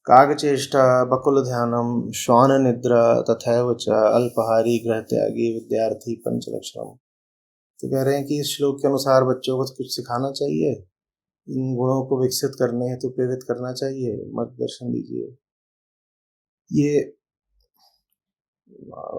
कागचेष्टा बकुलध्यानं श्वाननिद्रा तथैव च अल्पाहारी गृहत्यागी विद्यार्थी पंचलक्षणम। तो कह रहे हैं कि इस श्लोक के अनुसार बच्चों को कुछ सिखाना चाहिए, इन गुणों को विकसित करने हेतु प्रेरित करना चाहिए, मार्गदर्शन दीजिए। ये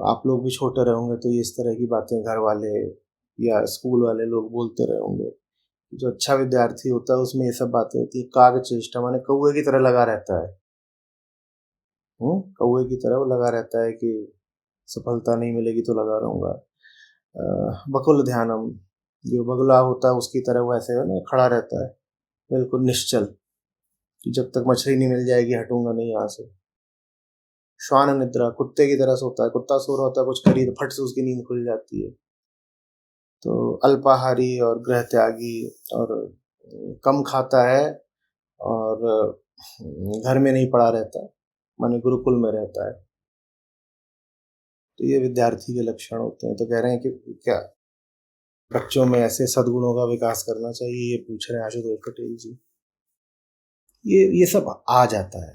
आप लोग भी छोटे रहे होंगे तो ये इस तरह की बातें घर वाले या स्कूल वाले लोग बोलते रहे होंगे। जो अच्छा विद्यार्थी होता है उसमें ये सब बातें होती है। कागचेष्टा माने कौवे की तरह लगा रहता है। कौवे की तरह वो लगा रहता है कि सफलता नहीं मिलेगी तो लगा रहूंगा। बकुल ध्यानम, जो बगुला होता है उसकी तरह वो ऐसे है ना खड़ा रहता है बिल्कुल निश्चल कि जब तक मछली नहीं मिल जाएगी हटूंगा नहीं यहाँ से। श्वान निद्रा, कुत्ते की तरह सोता है। कुत्ता सो रहा होता है, कुछ करी तो फट से उसकी नींद खुल जाती है। तो अल्पाहारी और गृह त्यागी और कम खाता है और घर में नहीं पड़ा रहता, माने गुरुकुल में रहता है। तो ये विद्यार्थी के लक्षण होते हैं। तो कह रहे हैं कि क्या बच्चों में ऐसे सद्गुणों का विकास करना चाहिए, ये पूछ रहे हैं आशुतोष पटेल जी। ये सब आ जाता है,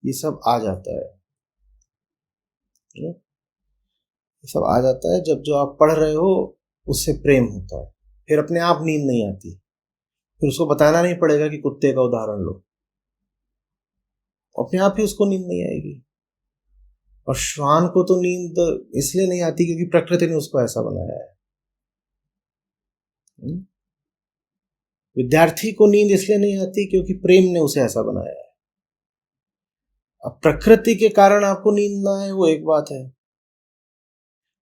ये सब आ जाता है, ये सब आ जाता है जब जो आप पढ़ रहे हो उससे प्रेम होता है। फिर अपने आप नींद नहीं आती, फिर उसको बताना नहीं पड़ेगा कि कुत्ते का उदाहरण लो, अपने आप ही उसको नींद नहीं आएगी। और श्वान को तो नींद इसलिए नहीं आती क्योंकि प्रकृति ने उसको ऐसा बनाया है। विद्यार्थी को नींद इसलिए नहीं आती क्योंकि प्रेम ने उसे ऐसा बनाया है। अब प्रकृति के कारण आपको नींद ना आए वो एक बात है,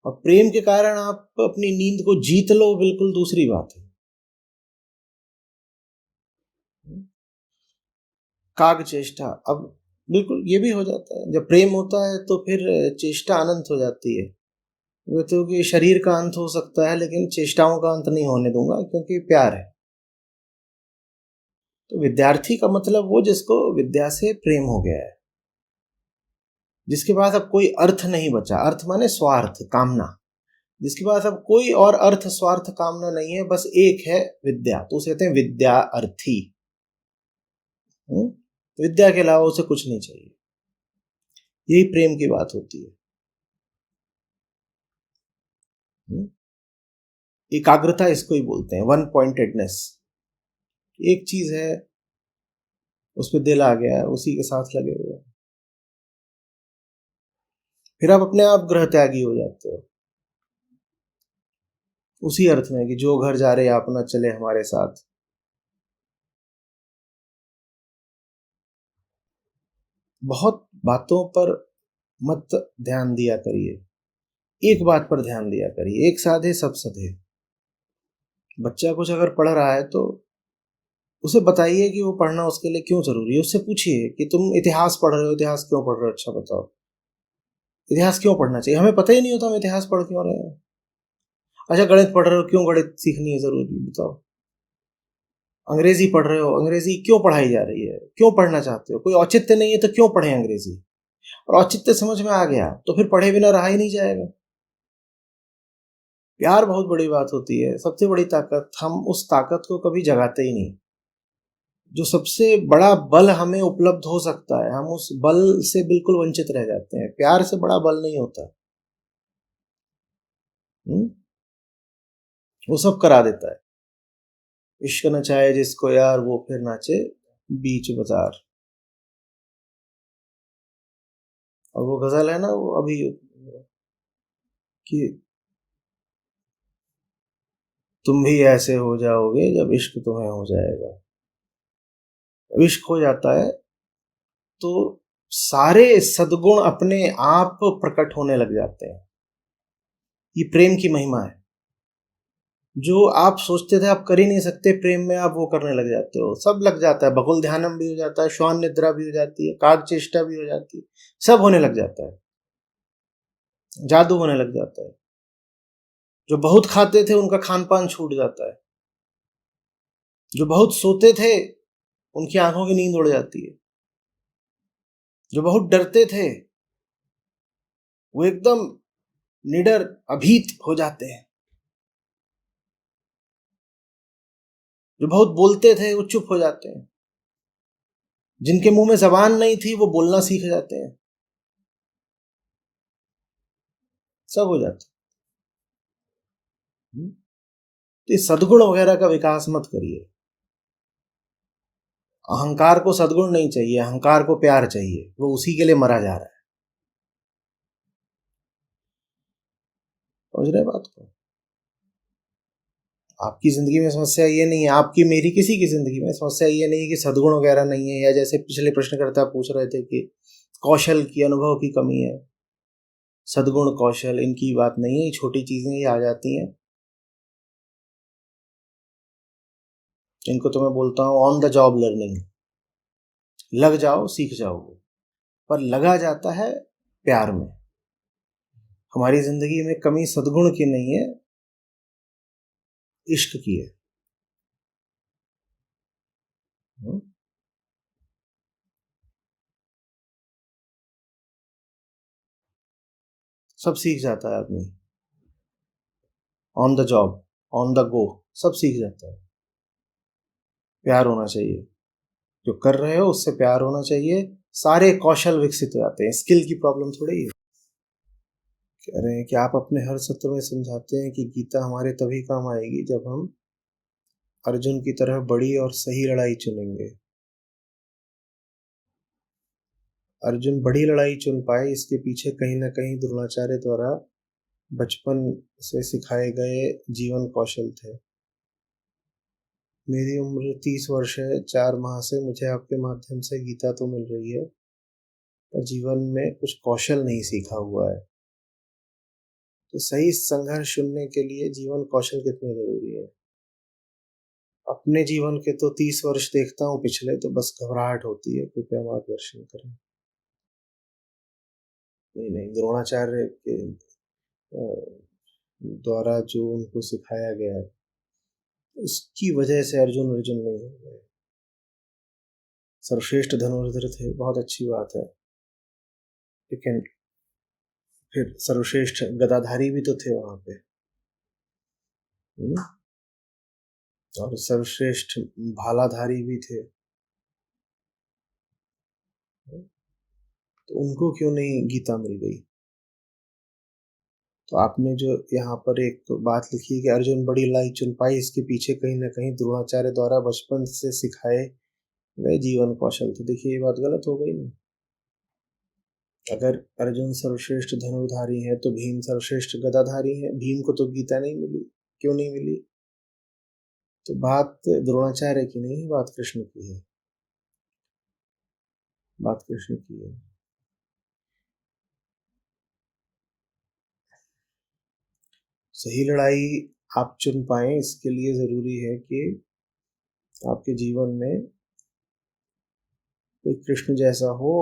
और प्रेम के कारण आप अपनी नींद को जीत लो बिल्कुल दूसरी बात है। काग चेष्टा, अब बिल्कुल ये भी हो जाता है जब प्रेम होता है तो फिर चेष्टा अनंत हो जाती है। वो तो कि शरीर का अंत हो सकता है लेकिन चेष्टाओं का अंत नहीं होने दूंगा क्योंकि प्यार है। तो विद्यार्थी का मतलब वो जिसको विद्या से प्रेम हो गया है, जिसके पास अब कोई अर्थ नहीं बचा। अर्थ माने स्वार्थ, कामना। जिसके पास अब कोई और अर्थ स्वार्थ कामना नहीं है, बस एक है विद्या, तो उसे कहते हैं विद्या अर्थी। विद्या के अलावा उसे कुछ नहीं चाहिए। यही प्रेम की बात होती है। एकाग्रता इसको ही बोलते हैं, वन पॉइंटेडनेस। एक चीज है उस पर दिल आ गया है, उसी के साथ लगे हुए हैं, फिर आप अपने आप गृह त्यागी हो जाते हो। उसी अर्थ में कि जो घर जा रहे आप ना चले हमारे साथ। बहुत बातों पर मत ध्यान दिया करिए, एक बात पर ध्यान दिया करिए। एक साधे सब सधे। बच्चा कुछ अगर पढ़ रहा है तो उसे बताइए कि वो पढ़ना उसके लिए क्यों जरूरी है। उससे पूछिए कि तुम इतिहास पढ़ रहे हो, इतिहास क्यों पढ़ रहे हो, अच्छा बताओ इतिहास क्यों पढ़ना चाहिए। हमें पता ही नहीं होता हम इतिहास पढ़ क्यों रहे हैं। अच्छा गणित पढ़ रहे हो, क्यों गणित सीखनी है जरूरी, बताओ। अंग्रेजी पढ़ रहे हो, अंग्रेजी क्यों पढ़ाई जा रही है, क्यों पढ़ना चाहते हो। कोई औचित्य नहीं है तो क्यों पढ़े अंग्रेजी। और औचित्य समझ में आ गया तो फिर पढ़े बिना रहा ही नहीं जाएगा। प्यार बहुत बड़ी बात होती है, सबसे बड़ी ताकत। हम उस ताकत को कभी जगाते ही नहीं। जो सबसे बड़ा बल हमें उपलब्ध हो सकता है, हम उस बल से बिल्कुल वंचित रह जाते हैं। प्यार से बड़ा बल नहीं होता। वो सब करा देता है। इश्क नचाए जिसको यार वो फिर नाचे बीच बाजार। और वो गजल है ना वो अभी कि तुम भी ऐसे हो जाओगे जब इश्क तुम्हें हो जाएगा। जब इश्क हो जाता है तो सारे सद्गुण अपने आप प्रकट होने लग जाते हैं। ये प्रेम की महिमा है। जो आप सोचते थे आप कर ही नहीं सकते, प्रेम में आप वो करने लग जाते हो। सब लग जाता है, बकुल ध्यानम भी हो जाता है, श्वान निद्रा भी हो जाती है, काग चेष्टा भी हो जाती है, सब होने लग जाता है। जादू होने लग जाता है। जो बहुत खाते थे उनका खान पान छूट जाता है। जो बहुत सोते थे उनकी आंखों की नींद उड़ जाती है। जो बहुत डरते थे वो एकदम निडर अभीत हो जाते हैं। जो बहुत बोलते थे वो चुप हो जाते हैं। जिनके मुंह में जबान नहीं थी वो बोलना सीख जाते हैं, सब हो जाता है। तो इस सद्गुण वगैरह का विकास मत करिए। अहंकार को सद्गुण नहीं चाहिए, अहंकार को प्यार चाहिए, वो उसी के लिए मरा जा रहा है। समझ रहे बात को? आपकी जिंदगी में समस्या ये नहीं है, आपकी मेरी किसी की जिंदगी में समस्या ये नहीं है कि सद्गुण वगैरह नहीं है, या जैसे पिछले प्रश्नकर्ता पूछ रहे थे कि कौशल की, अनुभव की कमी है। सद्गुण कौशल इनकी बात नहीं है, ये छोटी चीजें ही आ जाती हैं। इनको तो मैं बोलता हूँ ऑन द जॉब लर्निंग। लग जाओ सीख जाओगे, पर लगा जाता है प्यार में। हमारी जिंदगी में कमी सद्गुण की नहीं है, इश्क की है। हम्म? सब सीख जाता है आदमी, on the job, on the go, सब सीख जाता है। प्यार होना चाहिए, जो कर रहे हो उससे प्यार होना चाहिए, सारे कौशल विकसित हो जाते हैं। स्किल की प्रॉब्लम थोड़ी है। कह रहे हैं कि आप अपने हर सत्र में समझाते हैं कि गीता हमारे तभी काम आएगी जब हम अर्जुन की तरह बड़ी और सही लड़ाई चुनेंगे। अर्जुन बड़ी लड़ाई चुन पाए, इसके पीछे कहीं ना कहीं द्रोणाचार्य द्वारा बचपन से सिखाए गए जीवन कौशल थे। मेरी उम्र 30 वर्ष है, 4 माह से मुझे आपके माध्यम से गीता तो मिल रही है, पर जीवन में कुछ कौशल नहीं सीखा हुआ है। तो सही संघर्ष चुनने के लिए जीवन कौशल कितने जरूरी है। अपने जीवन के तो 30 वर्ष देखता हूँ, पिछले तो बस घबराहट होती है, कृपया मार्गदर्शन करें। नहीं नहीं, द्रोणाचार्य के द्वारा जो उनको सिखाया गया है उसकी वजह से अर्जुन अर्जुन नहीं हो गए। सर्वश्रेष्ठ धनुर्धर थे, बहुत अच्छी बात है, लेकिन फिर सर्वश्रेष्ठ गदाधारी भी तो थे वहां पे। हम्म? और सर्वश्रेष्ठ भालाधारी भी थे। तो उनको क्यों नहीं गीता मिल गई? तो आपने जो यहाँ पर एक तो बात लिखी है कि अर्जुन बड़ी लड़ाई चुन पाई, इसके पीछे कहीं ना कहीं द्रोणाचार्य द्वारा बचपन से सिखाए गए जीवन कौशल थे। देखिए ये बात गलत हो गई ना। अगर अर्जुन सर्वश्रेष्ठ धनुर्धारी है तो भीम सर्वश्रेष्ठ गदाधारी है। भीम को तो गीता नहीं मिली, क्यों नहीं मिली? तो बात द्रोणाचार्य की नहीं है, बात कृष्ण की है, बात कृष्ण की है। सही लड़ाई आप चुन पाए, इसके लिए जरूरी है कि आपके जीवन में कोई कृष्ण जैसा हो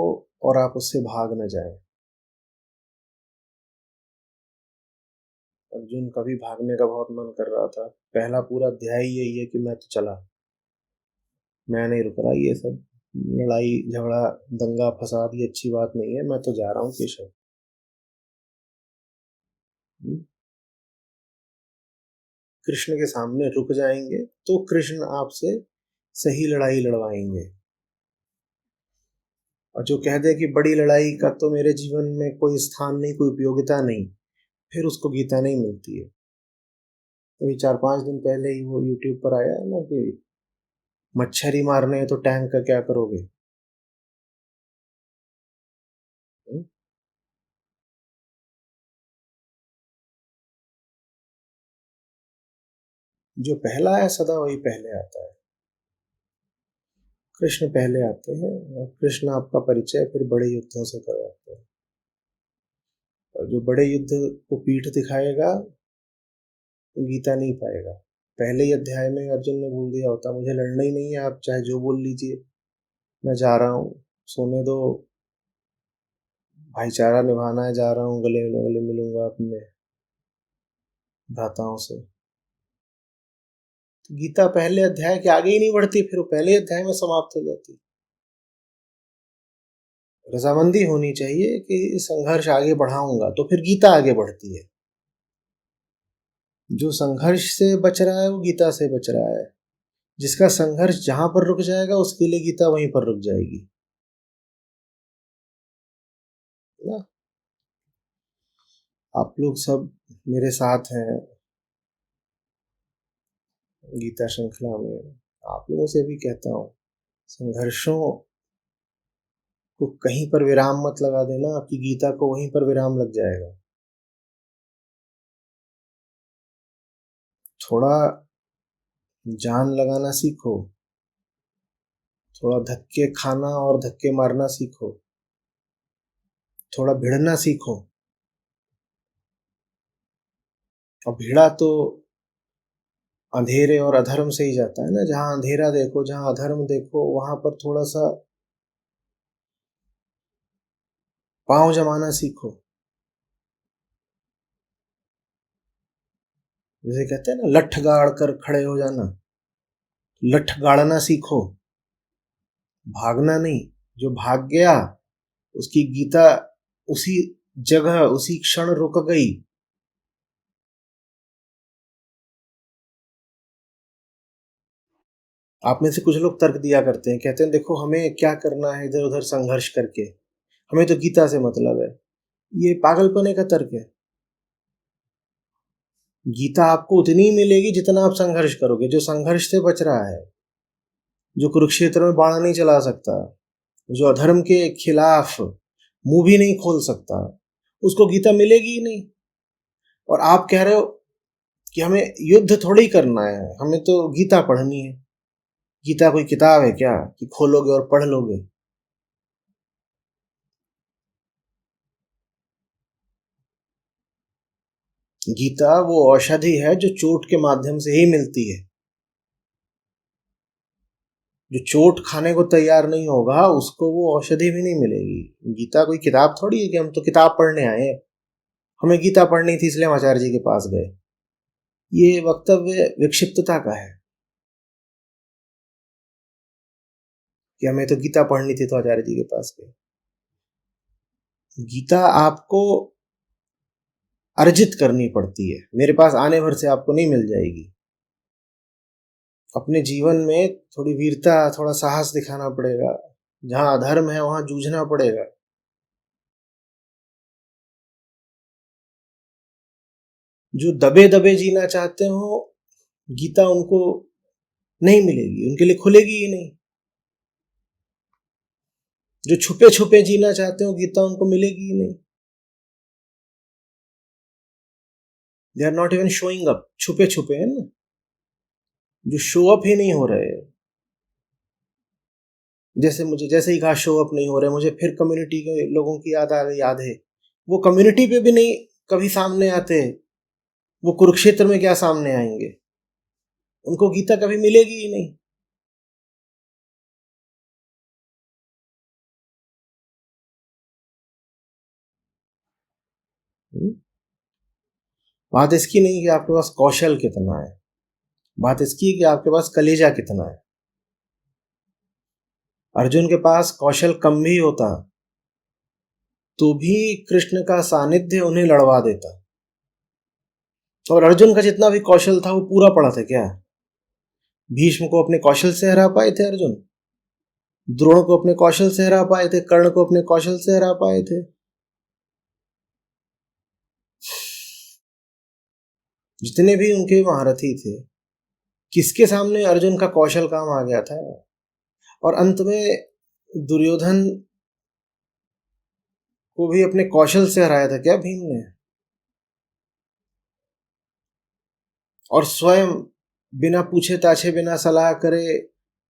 और आप उससे भाग न जाए। अर्जुन का भी भागने का बहुत मन कर रहा था, पहला पूरा अध्याय यही है कि मैं तो चला, मैं नहीं रुक रहा, ये सब लड़ाई झगड़ा दंगा फसाद ये अच्छी बात नहीं है, मैं तो जा रहा हूँ केशव। कृष्ण के सामने रुक जाएंगे तो कृष्ण आपसे सही लड़ाई लड़वाएंगे। और जो कह दे कि बड़ी लड़ाई का तो मेरे जीवन में कोई स्थान नहीं, कोई उपयोगिता नहीं, फिर उसको गीता नहीं मिलती है। अभी 4-5 दिन पहले ही वो यूट्यूब पर आया है ना कि मच्छर ही मारने हैं तो टैंक का क्या करोगे। हम्म? जो पहला है सदा वही पहले आता है। कृष्ण पहले आते हैं और कृष्ण आपका परिचय फिर बड़े युद्धों से करवाते हैं। और जो बड़े युद्ध को पीठ दिखाएगा वो गीता नहीं पाएगा। पहले ही अध्याय में अर्जुन ने बोल दिया होता मुझे लड़ना ही नहीं है, आप चाहे जो बोल लीजिए, मैं जा रहा हूँ, सोने दो, भाईचारा निभाना है, जा रहा हूँ, गले गले मिलूंगा अपने भ्राताओं से। तो गीता पहले अध्याय के आगे ही नहीं बढ़ती, फिर वो पहले अध्याय में समाप्त हो जाती। रजामंदी होनी चाहिए कि संघर्ष आगे बढ़ाऊंगा तो फिर गीता आगे बढ़ती है। जो संघर्ष से बच रहा है वो गीता से बच रहा है, जिसका संघर्ष जहां पर रुक जाएगा उसके लिए गीता वहीं पर रुक जाएगी ना। आप लोग सब मेरे साथ हैं गीता श्रृंखला में। आप लोगों से भी कहता हूँ, संघर्षों को कहीं पर विराम मत लगा देना, आपकी गीता को वहीं पर विराम लग जाएगा। थोड़ा जान लगाना सीखो, थोड़ा धक्के खाना और धक्के मारना सीखो, थोड़ा भिड़ना सीखो। और भिड़ा तो अंधेरे और अधर्म से ही जाता है ना। जहां अंधेरा देखो, जहां अधर्म देखो, वहां पर थोड़ा सा पांव जमाना सीखो। जैसे कहते हैं ना, लठ गाड़ कर खड़े हो जाना, लठ गाड़ना सीखो, भागना नहीं। जो भाग गया उसकी गीता उसी जगह उसी क्षण रुक गई। आप में से कुछ लोग तर्क दिया करते हैं, कहते हैं देखो हमें क्या करना है इधर उधर संघर्ष करके, हमें तो गीता से मतलब है। ये पागलपने का तर्क है। गीता आपको उतनी ही मिलेगी जितना आप संघर्ष करोगे। जो संघर्ष से बच रहा है, जो कुरुक्षेत्र में बाण नहीं चला सकता, जो अधर्म के खिलाफ मुंह भी नहीं खोल सकता, उसको गीता मिलेगी ही नहीं। और आप कह रहे हो कि हमें युद्ध थोड़ी करना है, हमें तो गीता पढ़नी है। गीता कोई किताब है क्या कि खोलोगे और पढ़ लोगे? गीता वो औषधि है जो चोट के माध्यम से ही मिलती है। जो चोट खाने को तैयार नहीं होगा उसको वो औषधि भी नहीं मिलेगी। गीता कोई किताब थोड़ी है कि हम तो किताब पढ़ने आए हैं, हमें गीता पढ़नी थी इसलिए हम आचार्य जी के पास गए। ये वक्तव्य विक्षिप्तता का है कि हमें तो गीता पढ़नी थी तो आचार्य जी के पास गए। गीता आपको अर्जित करनी पड़ती है, मेरे पास आने भर से आपको नहीं मिल जाएगी। अपने जीवन में थोड़ी वीरता, थोड़ा साहस दिखाना पड़ेगा। जहां अधर्म है वहां जूझना पड़ेगा। जो दबे दबे जीना चाहते हो, गीता उनको नहीं मिलेगी, उनके लिए खुलेगी ही नहीं। जो छुपे छुपे जीना चाहते हो, गीता उनको मिलेगी ही नहीं। They are not even showing up. छुपे छुपे है ना, जो शो अप ही नहीं हो रहे। जैसे ही कहा शो अप नहीं हो रहे, मुझे फिर कम्युनिटी के लोगों की याद आ गई। याद है वो कम्युनिटी पे भी नहीं कभी सामने आते, वो कुरुक्षेत्र में क्या सामने आएंगे? उनको गीता कभी मिलेगी ही नहीं। हम्म? बात इसकी नहीं कि आपके पास कौशल कितना है, बात इसकी है कि आपके पास कलेजा कितना है। अर्जुन के पास कौशल कम भी होता तो भी कृष्ण का सानिध्य उन्हें लड़वा देता। और अर्जुन का जितना भी कौशल था वो पूरा पड़ा था क्या? भीष्म को अपने कौशल से हरा पाए थे अर्जुन, द्रोण को अपने कौशल से हरा पाए थे, कर्ण को अपने कौशल से हरा पाए थे। जितने भी उनके महारथी थे, किसके सामने अर्जुन का कौशल काम आ गया था? और अंत में दुर्योधन को भी अपने कौशल से हराया था क्या भीम ने? और स्वयं बिना पूछे ताछे, बिना सलाह करे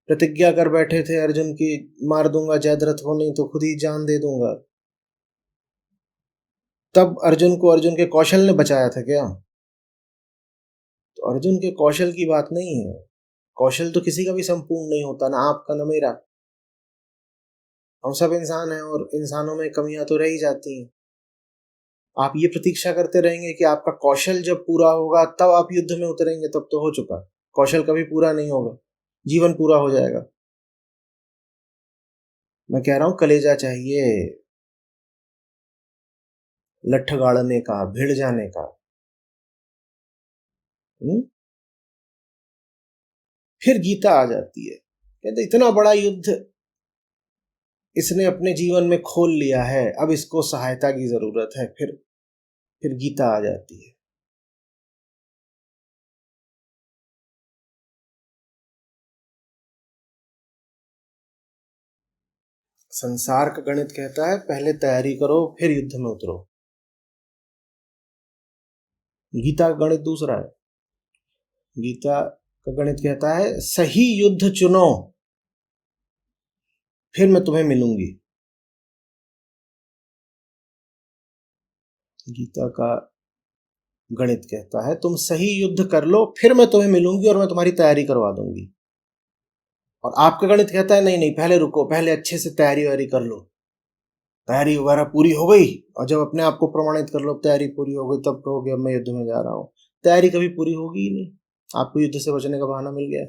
प्रतिज्ञा कर बैठे थे अर्जुन की, मार दूंगा जयद्रथ को, नहीं तो खुद ही जान दे दूंगा। तब अर्जुन को अर्जुन के कौशल ने बचाया था क्या? तो अर्जुन के कौशल की बात नहीं है। कौशल तो किसी का भी संपूर्ण नहीं होता, ना आपका ना मेरा। हम सब इंसान हैं और इंसानों में कमियां तो रह ही जाती हैं। आप ये प्रतीक्षा करते रहेंगे कि आपका कौशल जब पूरा होगा तब आप युद्ध में उतरेंगे, तब तो हो चुका। कौशल कभी पूरा नहीं होगा, जीवन पूरा हो जाएगा। मैं कह रहा हूं कलेजा चाहिए, लठ गाड़ने का, भिड़ जाने का। हुँ? फिर गीता आ जाती है, कहते इतना बड़ा युद्ध इसने अपने जीवन में खोल लिया है, अब इसको सहायता की जरूरत है। फिर गीता आ जाती है। संसार का गणित कहता है पहले तैयारी करो फिर युद्ध में उतरो। गीता का गणित दूसरा है। गीता का गणित कहता है सही युद्ध चुनो, फिर मैं तुम्हें मिलूंगी। गीता का गणित कहता है तुम सही युद्ध कर लो, फिर मैं तुम्हें मिलूंगी और मैं तुम्हारी तैयारी करवा दूंगी। और आपका गणित कहता है नहीं नहीं, पहले रुको, पहले अच्छे से तैयारी वारी कर लो। तैयारी वगैरह पूरी हो गई और जब अपने आप को प्रमाणित कर लो तैयारी पूरी हो गई, तब कहोगे अब मैं युद्ध में जा रहा हूँ। तैयारी कभी पूरी होगी ही नहीं, आपको युद्ध से बचने का बहाना मिल गया।